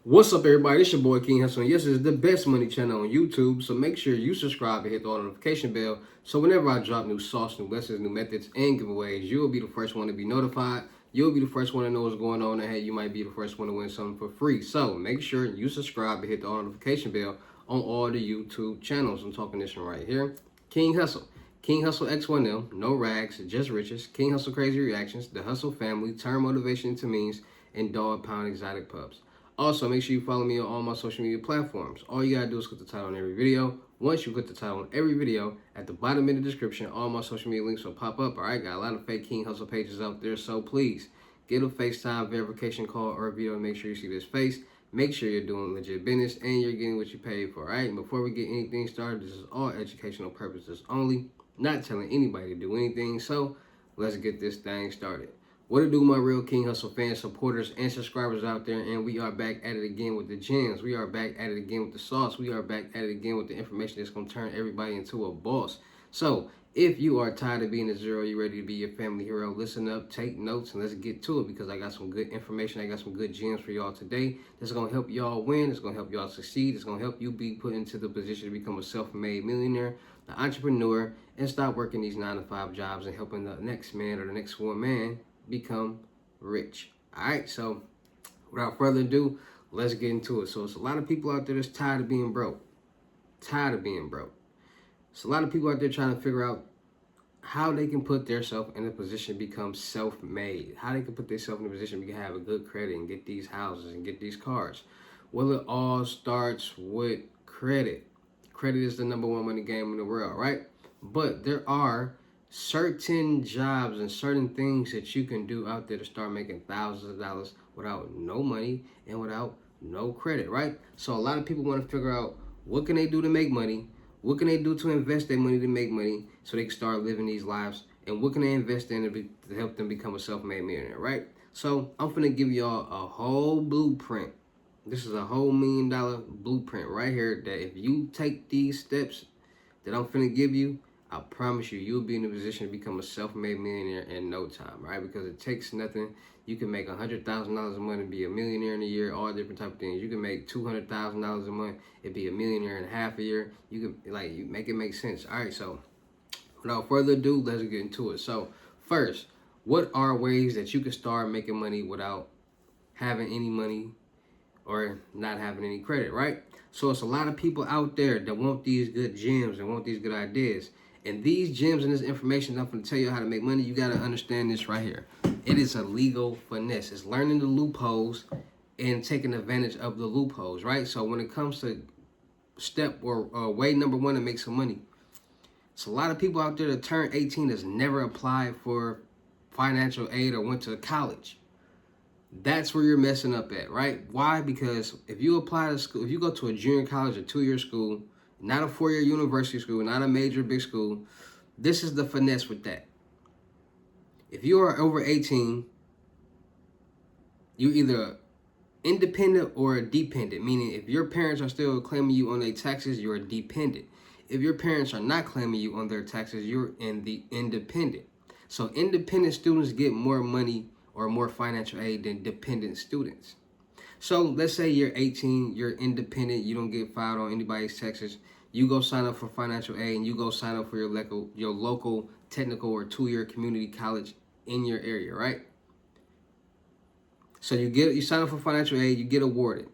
What's up, everybody? It's your boy King Hussle, and yes, it's the best money channel on YouTube. So make sure you subscribe and hit the notification bell. So whenever I drop new sauce, new lessons, new methods, and giveaways, you will be the first one to be notified. You'll be the first one to know what's going on, and hey, you might be the first one to win something for free. So make sure you subscribe and hit the notification bell on all the YouTube channels. I'm talking this one right here, King Hussle. King Hussle X1M, no rags, just riches. King Hussle Crazy Reactions, the Hussle Family, Turn Motivation into Means, and Dog Pound Exotic Pups. Also, make sure you follow me on all my social media platforms. All you gotta do is click the title on every video. Once you click the title on every video, at the bottom in the description, all my social media links will pop up. All right, got a lot of fake King Hussle pages out there, so please get a FaceTime verification call or video and make sure you see this face. Make sure you're doing legit business and you're getting what you paid for. All right, and before we get anything started, this is all educational purposes only, not telling anybody to do anything. So let's get this thing started. What to do, my real King Hussle fans, supporters, and subscribers out there, and we are back at it again with the gems. We are back at it again with the sauce. We are back at it again with the information that's going to turn everybody into a boss. So, if you are tired of being a zero, you're ready to be your family hero, listen up, take notes, and let's get to it because I got some good information. I got some good gems for y'all today that's going to help y'all win. It's going to help y'all succeed. It's going to help you be put into the position to become a self-made millionaire, an entrepreneur, and stop working these 9-to-5 jobs and helping the next man or the next woman become rich. All right, so without further ado, let's get into it. So it's a lot of people out there that's tired of being broke. Tired of being broke. It's a lot of people out there trying to figure out how they can put themselves in a position to become self-made. How they can put themselves in a position to have a good credit and get these houses and get these cars. Well, it all starts with credit. Credit is the #1 money game in the world, right? But there are certain jobs and certain things that you can do out there to start making thousands of dollars without no money and without no credit, right? So a lot of people want to figure out what can they do to make money, what can they do to invest their money to make money so they can start living these lives, and what can they invest in to help them become a self-made millionaire, right? So I'm going to give y'all a whole blueprint. This is a whole $1 million blueprint right here that if you take these steps that I'm finna give you, I promise you, you'll be in a position to become a self-made millionaire in no time, right? Because it takes nothing. You can make $100,000 a month and be a millionaire in a year, all different type of things. You can make $200,000 a month and be a millionaire in half a year. You can, you make it make sense. All right, so without further ado, let's get into it. So first, what are ways that you can start making money without having any money or not having any credit, right? So it's a lot of people out there that want these good gems and want these good ideas. And these gems and this information I'm going to tell you how to make money, you got to understand this right here. It is a legal finesse. It's learning the loopholes and taking advantage of the loopholes, right? So when it comes to step or way #1 to make some money, it's a lot of people out there that turn 18 that's never applied for financial aid or went to college. That's where you're messing up at, right? Why? Because if you apply to school, if you go to a junior college or 2-year school, not a 4-year university school, not a major big school, this is the finesse with that. If you are over 18, you're either independent or dependent, meaning if your parents are still claiming you on their taxes, you're a dependent. If your parents are not claiming you on their taxes, you're in the independent. So independent students get more money or more financial aid than dependent students. So let's say you're 18, you're independent, you don't get filed on anybody's taxes. You go sign up for financial aid and you go sign up for your local technical or 2-year community college in your area, right? So you sign up for financial aid, you get awarded.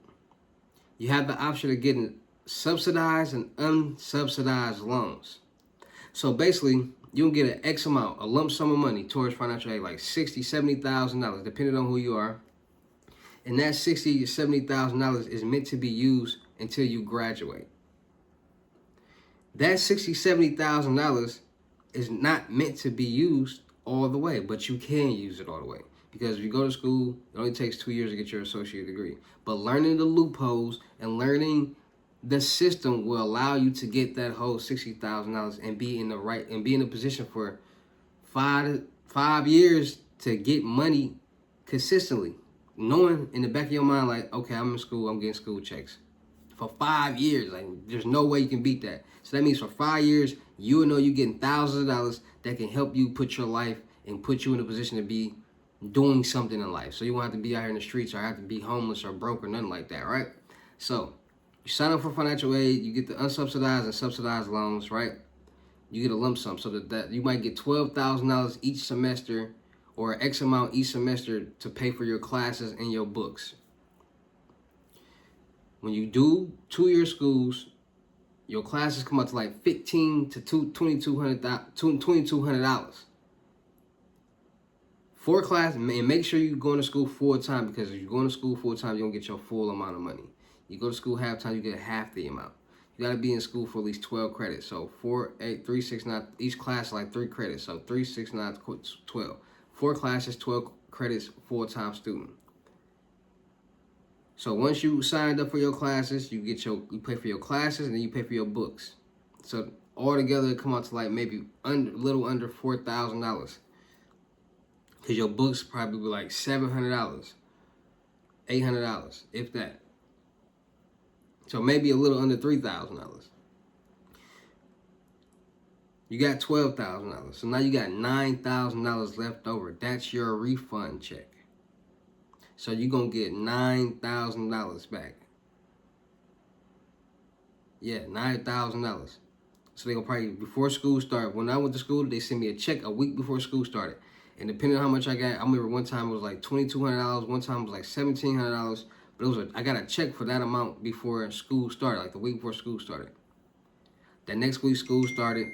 You have the option of getting subsidized and unsubsidized loans. So basically, you'll get an X amount, a lump sum of money towards financial aid, like $60,000, $70,000, depending on who you are. And that $60,000 to $70,000 is meant to be used until you graduate. That $60,000, $70,000 is not meant to be used all the way, but you can use it all the way. Because if you go to school, it only takes 2 years to get your associate degree. But learning the loopholes and learning the system will allow you to get that whole $60,000 and be in a position for 5 years to get money consistently. Knowing in the back of your mind, like, okay, I'm in school, I'm getting school checks. For 5 years, like, there's no way you can beat that. So that means for 5 years, you will know you're getting thousands of dollars that can help you put your life and put you in a position to be doing something in life. So you won't have to be out here in the streets or have to be homeless or broke or nothing like that, right? So you sign up for financial aid, you get the unsubsidized and subsidized loans, right? You get a lump sum, so that you might get $12,000 each semester or X amount each semester to pay for your classes and your books. When you do 2-year schools, your classes come up to like $1,500 to $2,200 for class. And make sure you're going to school full time, because if you're going to school full time, you don't get your full amount of money. You go to school half time, you get half the amount. You got to be in school for at least 12 credits. So 4, 8, 3, 6, 9. Each class is like 3 credits. So 3, 6, 9, 12. 4 classes, 12 credits, full-time student. So once you signed up for your classes, you pay for your classes and then you pay for your books. So altogether, it come out to like maybe little under $4,000. Because your books probably be like $700, $800, if that. So maybe a little under $3,000. You got $12,000. So now you got $9,000 left over. That's your refund check. So you're going to get $9,000 back. Yeah, $9,000. So they going to probably, before school started, when I went to school, they sent me a check a week before school started. And depending on how much I got, I remember one time it was like $2,200, one time it was like $1,700. But I got a check for that amount before school started, like the week before school started. That next week school started.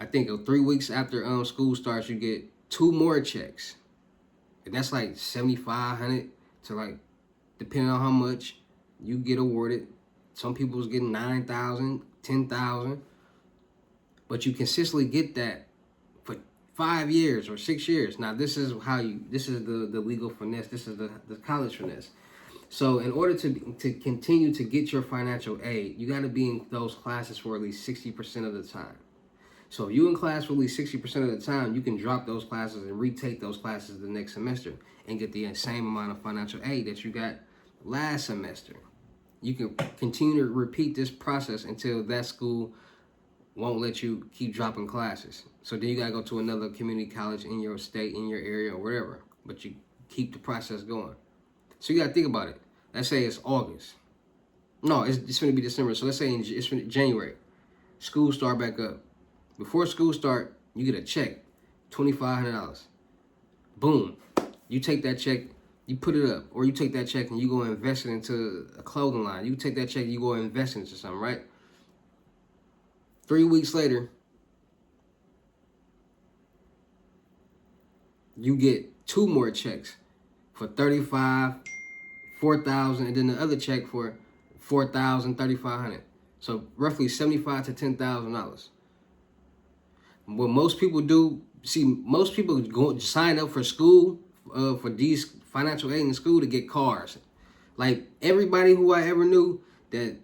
I think 3 weeks after school starts, you get 2 more checks. And that's like $7,500 to like, depending on how much you get awarded. Some people was getting $9,000, $10,000. But you consistently get that for 5 years or 6 years. Now this is the legal finesse. This is the college finesse. So in order to continue to get your financial aid, you got to be in those classes for at least 60% of the time. So if you're in class for at least 60% of the time, you can drop those classes and retake those classes the next semester and get the same amount of financial aid that you got last semester. You can continue to repeat this process until that school won't let you keep dropping classes. So then you got to go to another community college in your state, in your area, or whatever. But you keep the process going. So you got to think about it. Let's say it's August. No, it's going to be December. So let's say it's January. School start back up. Before school start, you get a check, $2,500. Boom. You take that check, you put it up. Or you take that check and you go invest it into a clothing line. You take that check, you go invest into something, right? 3 weeks later, you get 2 more checks for $35,000, $4,000, and then the other check for $4,000, $3,500. So roughly $75,000 to $10,000. What most people do, most people go sign up for school, for these financial aid in school to get cars. Like everybody who I ever knew that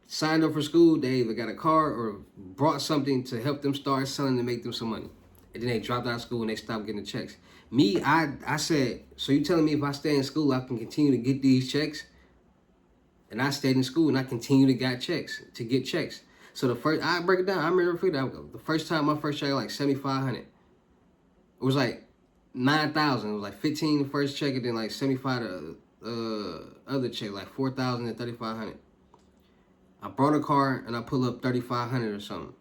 signed up for school, they either got a car or brought something to help them start selling to make them some money. And then they dropped out of school and they stopped getting the checks. Me, I said, so you telling me if I stay in school, I can continue to get these checks? And I stayed in school and I continue to get checks. So the first, I break it down. I remember the first time my first check, like $7,500. It was like $9,000. It was like $15,000 the first check, and then like $75,000 the other check, like $4,000 and $3,500. I brought a car and I pull up $3,500 or something.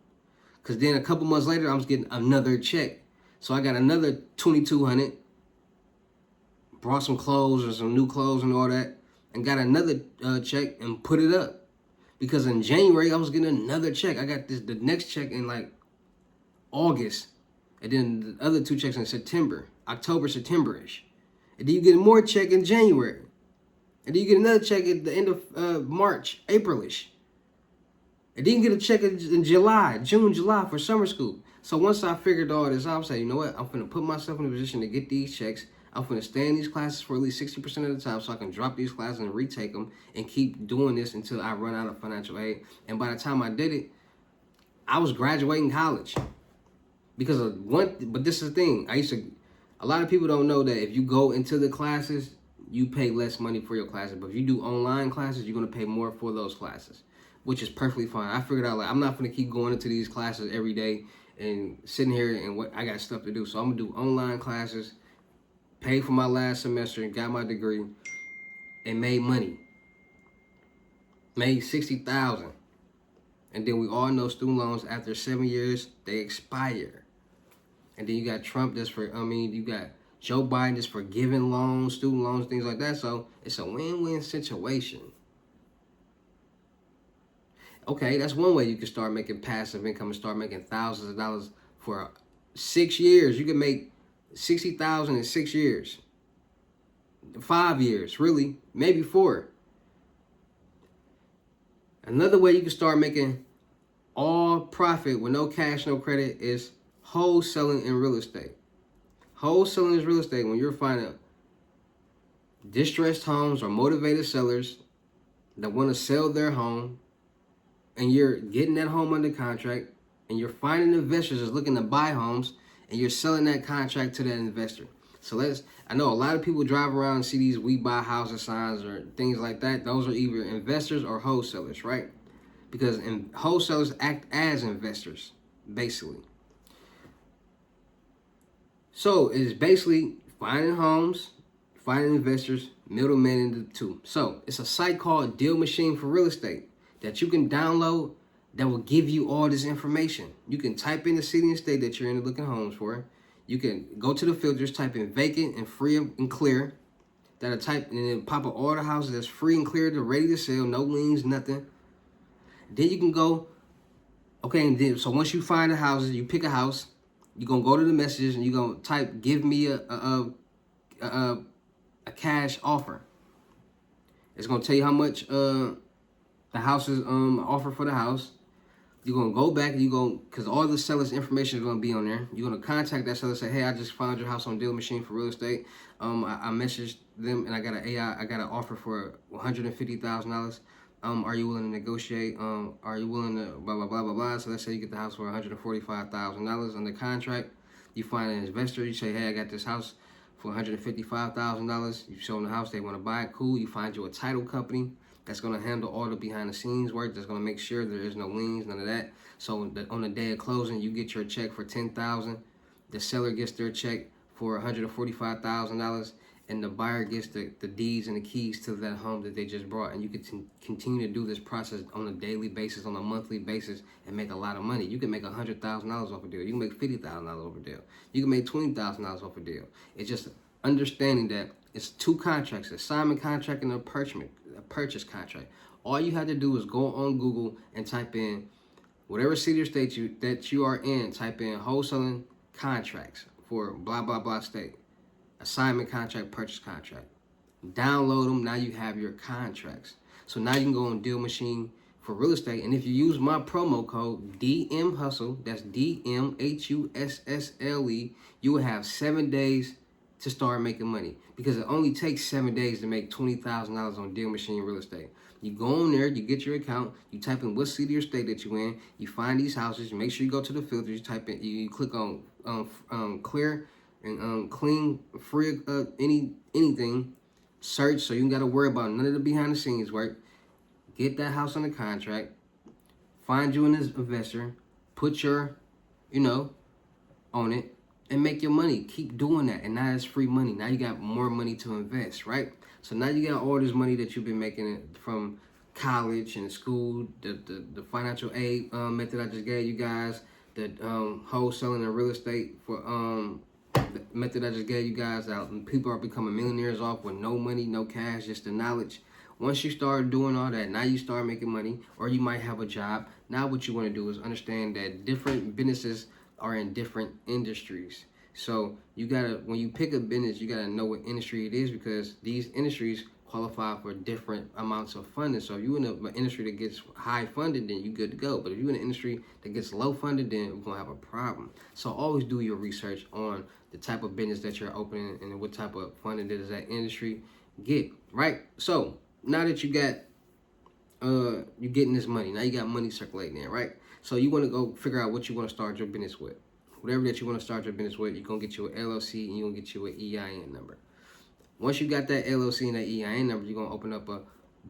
Cause then a couple months later, I was getting another check. So I got another $2,200. Brought some clothes or some new clothes and all that, and got another check and put it up. Because in January, I was getting another check. I got the next check in like August. And then the other 2 checks in September, October, September-ish. And then you get more check in January. And then you get another check at the end of March, April-ish. And then you get a check in June, July for summer school. So once I figured all this out, I was like, you know what? I'm going to put myself in a position to get these checks. I'm going to stay in these classes for at least 60% of the time so I can drop these classes and retake them and keep doing this until I run out of financial aid. And by the time I did it, I was graduating college. Because of but this is the thing. A lot of people don't know that if you go into the classes, you pay less money for your classes. But if you do online classes, you're going to pay more for those classes, which is perfectly fine. I figured out, like, I'm not going to keep going into these classes every day and sitting here and what I got stuff to do. So I'm gonna do online classes, pay for my last semester, and got my degree, and made money. Made 60,000. And then we all know student loans after 7 years they expire. And then you got Trump you got Joe Biden just forgiving loans, student loans, things like that. So it's a win-win situation. Okay, that's one way you can start making passive income and start making thousands of dollars for 6 years. You can make 60,000 in 6 years. 5 years, really, maybe 4. Another way you can start making all profit with no cash, no credit is wholesaling in real estate. Wholesaling is real estate when you're finding distressed homes or motivated sellers that want to sell their home, and you're getting that home under contract, and you're finding investors that's looking to buy homes, and you're selling that contract to that investor. So I know a lot of people drive around and see these "we buy houses" signs or things like that. Those are either investors or wholesalers, right? Because wholesalers act as investors, basically. So it's basically finding homes, finding investors, middlemen in the two. So it's a site called Deal Machine for Real Estate that you can download that will give you all this information. You can type in the city and state that you're in looking homes for. You can go to the filters, type in vacant and free and clear. That'll type and then pop up all the houses that's free and clear, they're ready to sell, no liens, nothing. Then you can go, okay, and then so once you find the houses, you pick a house, you're gonna go to the messages and you're gonna type give me a cash offer. It's gonna tell you how much the house is offer for the house. You're gonna go back and because all the seller's information is gonna be on there. You're gonna contact that seller, say, hey, I just found your house on Deal Machine for Real Estate. I messaged them and I got an offer for $150,000. Are you willing to negotiate? Are you willing to blah blah blah blah blah? So let's say you get the house for $145,000 under contract. You find an investor. You say, hey, I got this house for $155,000. You show them the house, they want to buy it. Cool. You find you a title company that's going to handle all the behind the scenes work. That's going to make sure there is no liens, none of that. So that on the day of closing, you get your check for $10,000. The seller gets their check for $145,000. And the buyer gets the deeds and the keys to that home that they just brought. And you can continue to do this process on a daily basis, on a monthly basis, and make a lot of money. You can make $100,000 off a deal. You can make $50,000 off a deal. You can make $20,000 off a deal. It's just understanding that it's 2 contracts, assignment contract and a purchase contract. All you have to do is go on Google and type in whatever city or state that you are in, type in wholesaling contracts for blah, blah, blah state. Assignment contract, purchase contract. Download them. Now you have your contracts. So now you can go on Deal Machine for Real Estate. And if you use my promo code DM Hussle, that's DMHUSSLE, you will have 7 days to start making money. Because it only takes 7 days to make $20,000 on Deal Machine Real Estate. You go on there, you get your account, you type in what city or state that you're in, you find these houses, you make sure you go to the filters, you type in, you click on clear and clean, free anything, search, so you ain't got to worry about none of the behind the scenes work. Get that house under contract, find you an investor, put your, on it, and make your money. Keep doing that, and now it's free money. Now you got more money to invest, right? So now you got all this money that you've been making from college and school, the financial aid method I just gave you guys, the wholesaling and real estate for the method I just gave you guys out, and people are becoming millionaires off with no money, no cash, just the knowledge. Once you start doing all that, now you start making money, or you might have a job. Now what you want to do is understand that different businesses are in different industries. So you gotta, when you pick a business, you gotta know what industry it is, because these industries qualify for different amounts of funding. So if you're in an industry that gets high funded, then you're good to go. But if you're in an industry that gets low funded, then we're gonna have a problem. So always do your research on the type of business that you're opening and what type of funding does that industry get, right? So now that you got, you're getting this money, now you got money circulating there, right? So you want to go figure out what you want to start your business with. Whatever that you want to start your business with, you're going to get you an LLC and you're going to get you an EIN number. Once you got that LLC and that EIN number, you're going to open up a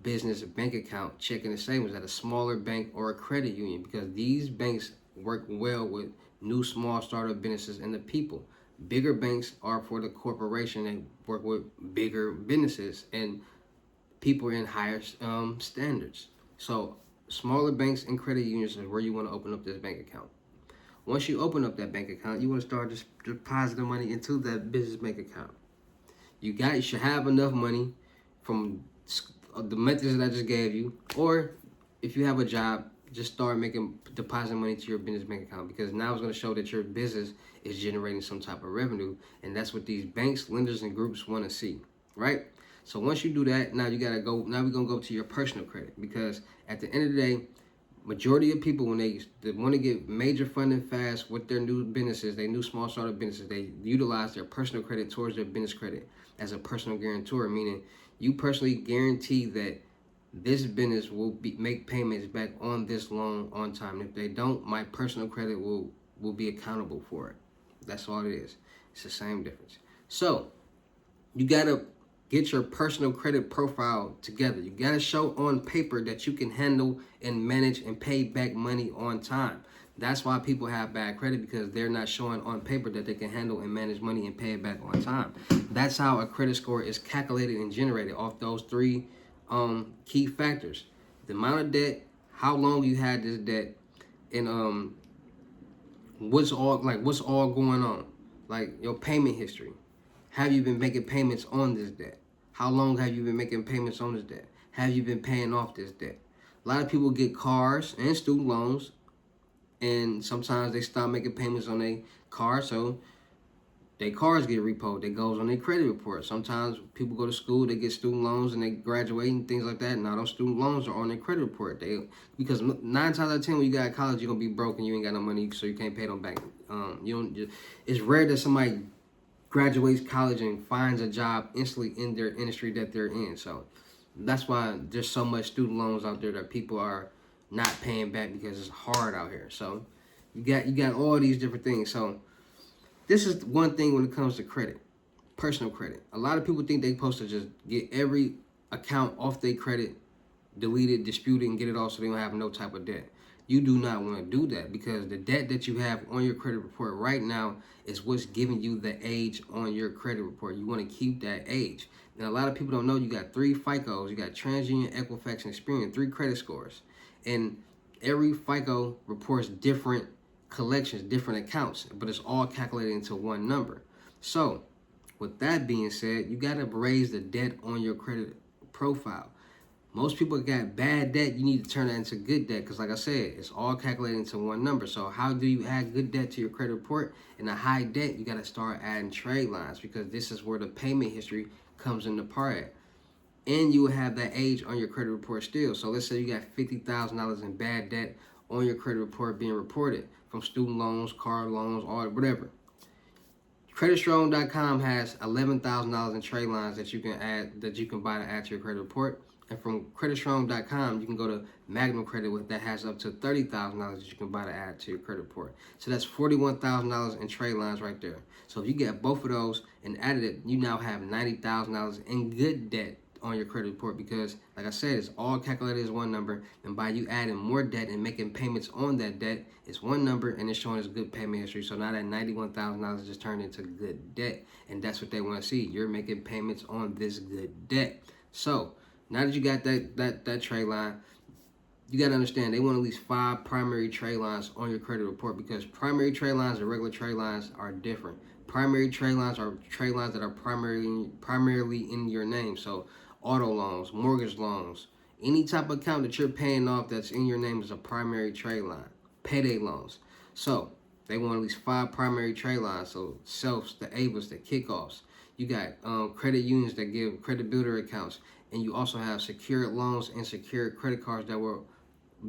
business bank account, checking the savings at a smaller bank or a credit union, because these banks work well with new small startup businesses, and the people. Bigger banks are for the corporation that work with bigger businesses and people in higher standards. So smaller banks and credit unions is where you want to open up this bank account. Once you open up that bank account, you want to start just depositing money into that business bank account. You should have enough money from the methods that I just gave you, or if you have a job, just start depositing money to your business bank account, because now it's going to show that your business is generating some type of revenue, and that's what these banks, lenders, and groups want to see, right? So once you do that, now you gotta go. Now we're gonna go to your personal credit, because at the end of the day, majority of people, when they want to get major funding fast with their new businesses, their new small startup businesses, they utilize their personal credit towards their business credit as a personal guarantor, meaning you personally guarantee that this business will make payments back on this loan on time. If they don't, my personal credit will be accountable for it. That's all it is. It's the same difference. So you gotta get your personal credit profile together. You gotta show on paper that you can handle and manage and pay back money on time. That's why people have bad credit, because they're not showing on paper that they can handle and manage money and pay it back on time. That's how a credit score is calculated and generated, off those three key factors: the amount of debt, how long you had this debt, and what's all going on, like your payment history. Have you been making payments on this debt? How long have you been making payments on this debt? Have you been paying off this debt? A lot of people get cars and student loans, and sometimes they stop making payments on their car, so their cars get repoed. That goes on their credit report. Sometimes people go to school, they get student loans, and they graduate and things like that. Now those student loans are on their credit report. Because 9 times out of 10, when you got college, you're gonna be broke and you ain't got no money, so you can't pay them back. It's rare that somebody graduates college and finds a job instantly in their industry that they're in. So that's why there's so much student loans out there that people are not paying back, because it's hard out here. So you got all these different things. So this is one thing when it comes to credit, personal credit. A lot of people think they're supposed to just get every account off their credit, delete it, dispute it, and get it all so they don't have no type of debt. You do not want to do that, because the debt that you have on your credit report right now is what's giving you the age on your credit report. You want to keep that age. And a lot of people don't know you got 3 FICOs. You got TransUnion, Equifax, and Experian, 3 credit scores. And every FICO reports different collections, different accounts, but it's all calculated into one number. So with that being said, you got to raise the debt on your credit profile. Most people got bad debt. You need to turn that into good debt, because like I said, it's all calculated into one number. So how do you add good debt to your credit report? And a high debt, you got to start adding trade lines, because this is where the payment history comes into part. And you will have that age on your credit report still. So let's say you got $50,000 in bad debt on your credit report being reported from student loans, car loans, or whatever. CreditStrong.com has $11,000 in trade lines that you can buy to add to your credit report. And from CreditStrong.com, you can go to Magnum Credit that has up to $30,000 that you can buy to add to your credit report. So that's $41,000 in trade lines right there. So if you get both of those and added it, you now have $90,000 in good debt on your credit report, because like I said, it's all calculated as one number, and by you adding more debt and making payments on that debt, it's one number and it's showing as good payment history. So now that $91,000 just turned into good debt, and that's what they want to see. You're making payments on this good debt. So now that you got that trade line, you got to understand they want at least 5 primary trade lines on your credit report, because primary trade lines and regular trade lines are different. Primary trade lines are trade lines that are primarily in your name. So auto loans, mortgage loans, any type of account that you're paying off that's in your name is a primary trade line. Payday loans. So they want at least 5 primary trade lines. So selfs, the ABAs, the kickoffs. You got credit unions that give credit builder accounts. And you also have secured loans and secured credit cards that will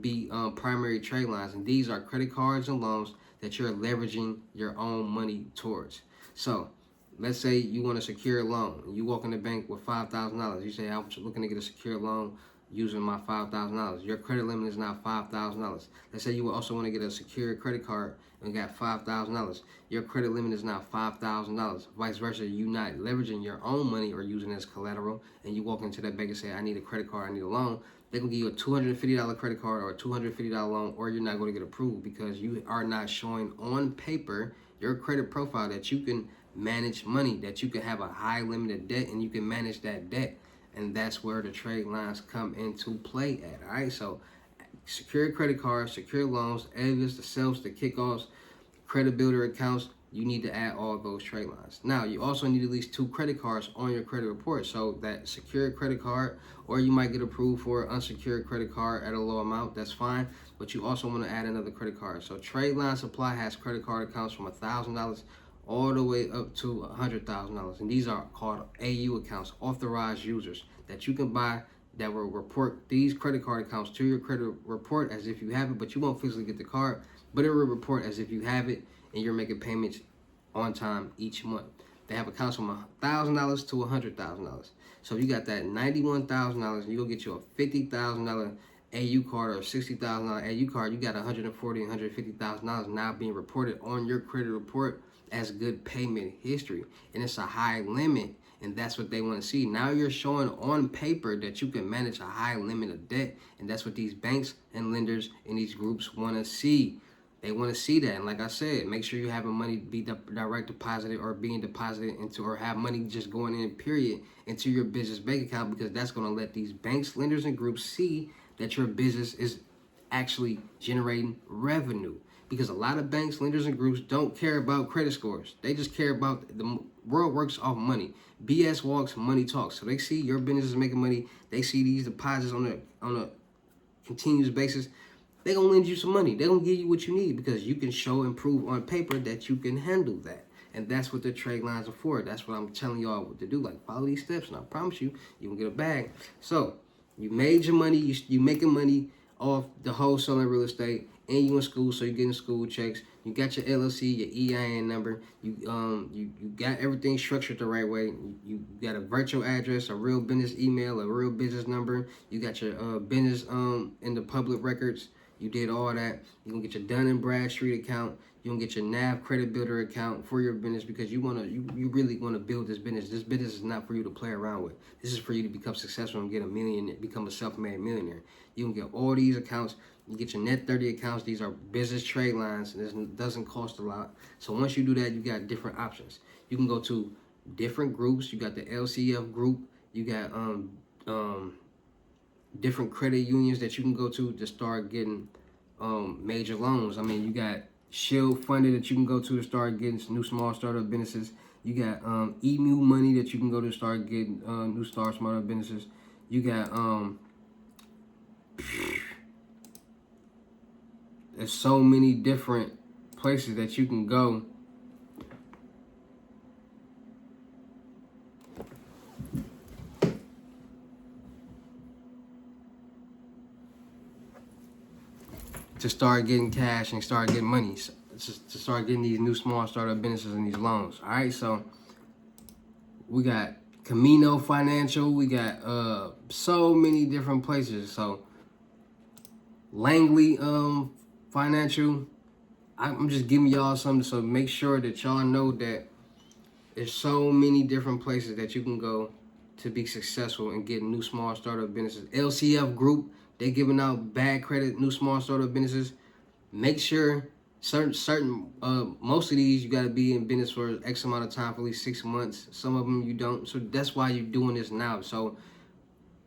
be primary trade lines. And these are credit cards and loans that you're leveraging your own money towards. So let's say you want a secure loan. You walk in the bank with $5,000. You say, I'm looking to get a secure loan using my $5,000. Your credit limit is now $5,000. Let's say you also want to get a secured credit card and got $5,000. Your credit limit is now $5,000. Vice versa, you not leveraging your own money or using it as collateral, and you walk into that bank and say, I need a credit card, I need a loan. They're going to give you a $250 credit card or a $250 loan, or you're not going to get approved because you are not showing on paper your credit profile that you can manage money, that you can have a high limit of debt, and you can manage that debt. And that's where the trade lines come into play at, all right? So secure credit cards, secure loans, AVIS, the selfs, the kickoffs, credit builder accounts, you need to add all those trade lines. Now, you also need at least 2 credit cards on your credit report. So that secured credit card, or you might get approved for an unsecured credit card at a low amount, that's fine. But you also want to add another credit card. So Trade Line Supply has credit card accounts from $1,000 all the way up to $100,000. And these are called AU accounts, authorized users, that you can buy that will report these credit card accounts to your credit report as if you have it, but you won't physically get the card, but it will report as if you have it, and you're making payments on time each month. They have accounts from $1,000 to $100,000. So if you got that $91,000, you go get you a $50,000 AU card or a $60,000 AU card, you got $140,000 and $150,000 now being reported on your credit report as good payment history, and it's a high limit. And that's what they want to see. Now you're showing on paper that you can manage a high limit of debt. And that's what these banks and lenders in these groups want to see. They want to see that. And like I said, make sure you have money be direct deposited or being deposited into, or have money just going in, period, into your business bank account, because that's going to let these banks, lenders, and groups see that your business is actually generating revenue. Because a lot of banks, lenders, and groups don't care about credit scores. They just care about the world works off money. BS walks, money talks. So they see your business is making money. They see these deposits on a continuous basis. They're going to lend you some money. They're going to give you what you need because you can show and prove on paper that you can handle that. And that's what the trade lines are for. That's what I'm telling y'all what to do. Like, follow these steps, and I promise you, you can get a bag. So you made your money. You making money off the wholesaling real estate, and you in school, so you're getting school checks. You got your LLC, your EIN number. You got everything structured the right way. You got a virtual address, a real business email, a real business number. You got your business in the public records. You did all that. You're gonna get your Dun and Bradstreet account. You're gonna get your NAV credit builder account for your business, because you really wanna build this business. This business is not for you to play around with. This is for you to become successful and get a millionaire, become a self-made millionaire. You can get all these accounts. You get your net 30 accounts. These are business trade lines, and this doesn't cost a lot. So once you do that, you got different options. You can go to different groups. You got the LCF group. You got different credit unions that you can go to start getting major loans. I mean, you got Shield Funded that you can go to start getting some new small startup businesses. You got Emu Money that you can go to start getting new startup businesses. You got there's so many different places that you can go to start getting cash and start getting money, to start getting these new small startup businesses and these loans. All right, so we got Camino Financial. We got so many different places. So Langley Financial. I'm just giving y'all something, so make sure that y'all know that there's so many different places that you can go to be successful and get new small startup businesses. LCF Group, they're giving out bad credit, new small startup businesses. Make sure certain most of these you got to be in business for X amount of time, for at least 6 months. Some of them you don't. So that's why you're doing this now. So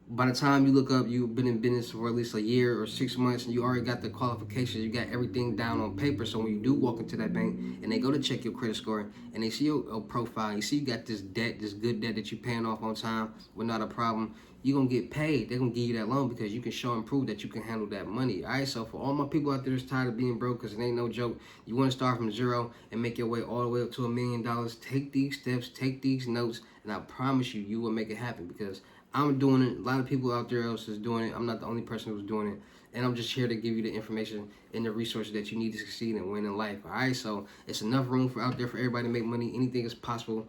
by the time you look up, you've been in business for at least a year or 6 months, and you already got the qualifications, you got everything down on paper. So when you do walk into that bank and they go to check your credit score and they see your profile, you see you got this debt, this good debt that you're paying off on time with not a problem, you're going to get paid. They're going to give you that loan because you can show and prove that you can handle that money. All right, so for all my people out there that's tired of being broke, because it ain't no joke, you want to start from zero and make your way all the way up to $1 million, take these steps, take these notes, and I promise you, you will make it happen, because I'm doing it. A lot of people out there else is doing it. I'm not the only person who's doing it. And I'm just here to give you the information and the resources that you need to succeed and win in life. All right, so it's enough room out there for everybody to make money. Anything is possible.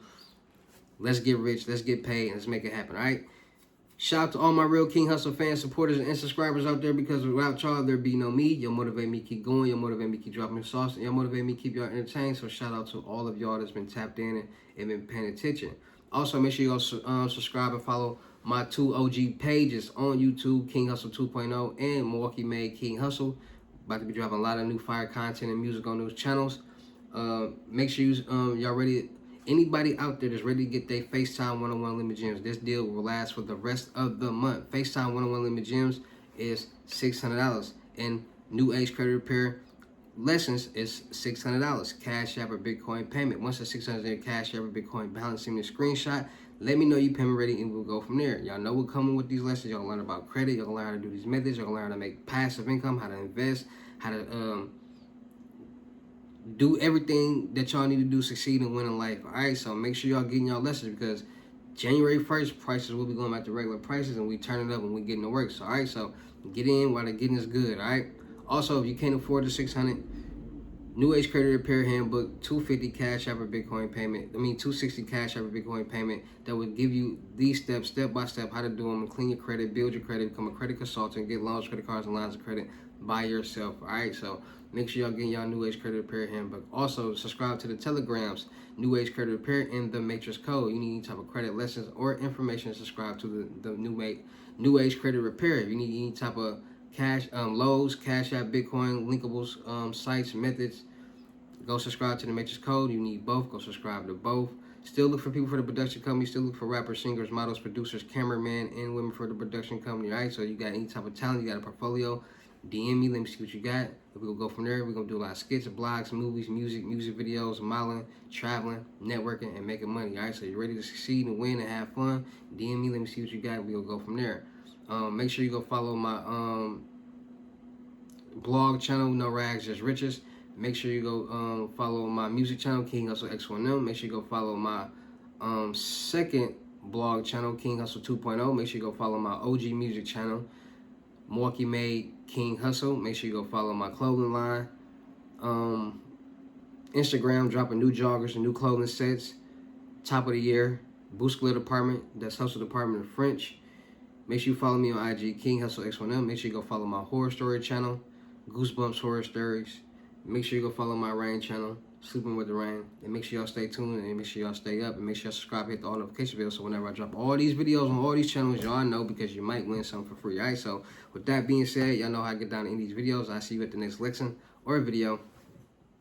Let's get rich. Let's get paid. And let's make it happen. All right. Shout out to all my real King Hussle fans, supporters, and subscribers out there, because without y'all, there'd be no me. Y'all motivate me to keep going. Y'all motivate me to keep dropping sauce. And y'all motivate me to keep y'all entertained. So shout out to all of y'all that's been tapped in and been paying attention. Also, make sure you go subscribe and follow my 2 OG pages on YouTube, King Hussle 2.0 and Milwaukee Made King Hussle. About to be dropping a lot of new fire content and music on those channels. Make sure y'all ready. Anybody out there that's ready to get their FaceTime one-on-one limit gems, this deal will last for the rest of the month. FaceTime one-on-one limit gems is $600, and new age credit repair lessons is $600. Cash App or Bitcoin payment. Once the $600 Cash App or Bitcoin balance, send me a screenshot. Let me know you payment ready, and we'll go from there. Y'all know we're coming with these lessons. Y'all learn about credit. Y'all learn how to do these methods. Y'all learn how to make passive income, how to invest, how to do everything that y'all need to do to succeed and win in life. All right, so make sure y'all getting y'all lessons, because January 1st prices will be going back to regular prices, and we turn it up when we get into work. So all right, so get in while the getting is good. All right. Also, if you can't afford the $600, New Age Credit Repair Handbook, $250 Cash App or Bitcoin payment. $260 Cash App or Bitcoin payment that would give you these steps, step by step, how to do them, clean your credit, build your credit, become a credit consultant, get loans, credit cards, and lines of credit by yourself. All right, so make sure y'all getting y'all New Age Credit Repair Handbook. Also, subscribe to the Telegrams, New Age Credit Repair and the Matrix Code. You need any type of credit lessons or information, subscribe to the New Age Credit Repair. If you need any type of Lowe's, Cash App, Bitcoin, linkables, sites, methods, go subscribe to the Matrix Code. You need both, go subscribe to both. Still look for people for the production company. Still look for rappers, singers, models, producers, cameramen, and women for the production company. All right, so you got any type of talent, you got a portfolio, DM me, let me see what you got. We're going to go from there. We're going to do a lot of skits, blogs, movies, music videos, modeling, traveling, networking, and making money. All right, so you're ready to succeed and win and have fun, DM me, let me see what you got. We're going to go from there. Make sure you go follow my blog channel, No Rags, Just Riches. Make sure you go follow my music channel, King Hussle X1M. Make sure you go follow my second blog channel, King Hussle 2.0. Make sure you go follow my OG music channel, Milwaukee Made King Hussle. Make sure you go follow my clothing line. Instagram, dropping new joggers and new clothing sets. Top of the year. Bousquet Department, that's Hustle Department in French. Make sure you follow me on IG, King Hussle X1M. Make sure you go follow my horror story channel, Goosebumps Horror Stories. Make sure you go follow my rain channel, Sleeping with the Rain. And make sure y'all stay tuned, and make sure y'all stay up, and make sure y'all subscribe, hit the all notification bell, so whenever I drop all these videos on all these channels, y'all know, because you might win something for free. All right, so with that being said, y'all know how I get down in these videos. I'll see you at the next lesson or video.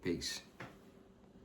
Peace.